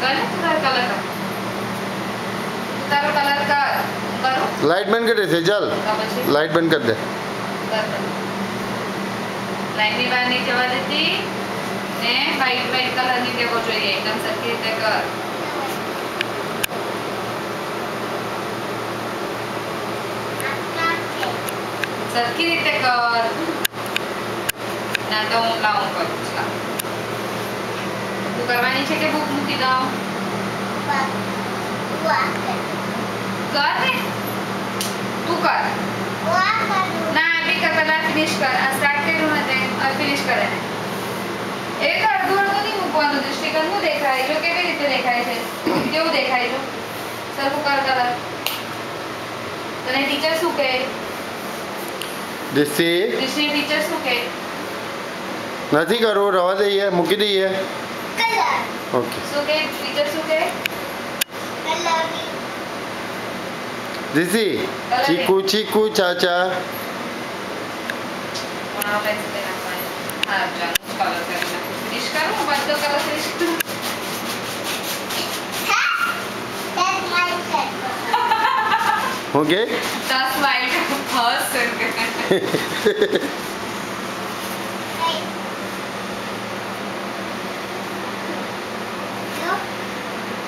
कर कलर तारो कलर कर करो लाइट बंद कर दे सेजल, लाइट बंद कर दे। लाइट ની બહાર નહીં જવા દેતી ને વ્હાઈટ વ્હાઈટ કલર ની કેવો જોઈએ એકદમ સરખી રીતે કર સરખી રીતે કર ના તો હું લાવું કરું છું તું કરવાની છે કે બુક મૂકી દઉં कर दे तू कर ना अभी का कलर फिनिश कर स्टार्ट करू मते और फिनिश करे ने एक અડધું અડધું નહીં મૂકવાનું દૃષ્ટિકોણ હું દેખાય જો કેવી રીતે દેખાય છે કેવું દેખાય છે સરખું કર કલર તને ટીચર શું કહે દિશી ટીચર શું કહે નથી કરવું, રવા દઈએ, મૂકી દઈએ। ઓકે શું કહે ટીચર શું કહે દિશી ચીકુ ચીકુ ચાચા કોના પેન્સિલ લઈને આપવાની હા ચાલો કલર કરી નાખું ફિનિશ કરું બધો કલર ફિનિશ કરું ઓકે 10 वाइट फर्स्ट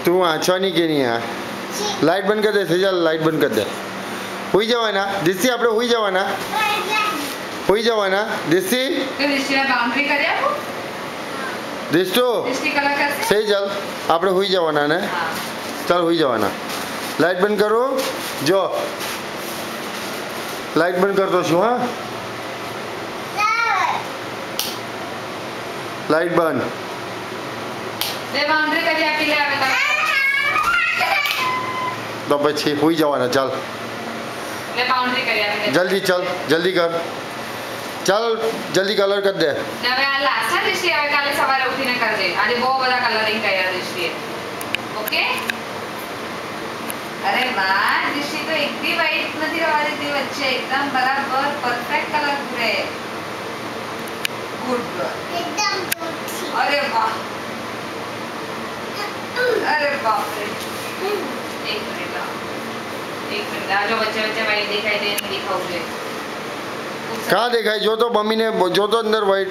तू वाँचवानी के नहीं है। लाइट बंद कर दे सेजल, लाइट बंद कर दे। हुई जवाना दिशी આપણે હુઈ જવાના દિशी तो दिशा बाउंड्री कर आपको દિષ્ટુ दिशा कलर कैसे સેજલ આપણે હુઈ જવાના ને हां ચાલ હુઈ જવાના। लाइट बंद करो जो लाइट बंद कर दो છું हाँ लाइट बंद दे बाउंड्री कर आपी ले आवे तो પછી હુઈ જવાના ચાલ ले बाउंड्री कर आपी जल्दी चल जल्दी कर चल जल्दी कलर कर दे ने હવે આ લાસ્ટ દિશા હવે કાલે સવારે ઉઠીને કરજે આજે બહુ બધા કલરિંગ કર્યા દિશા ઓકે अरे वाह दिशी तो एक भी वाइट नहीं रवा देती बच्चे एकदम बराबर परफेक्ट कलर पूरे गुड एकदम अरे वाह अरे बाप रे एक मिनट जो बच्चे बच्चे वाइट दिखाई दे नहीं दिखाओ कहाँ देखा है जो तो मम्मी ने जो तो अंदर वाइट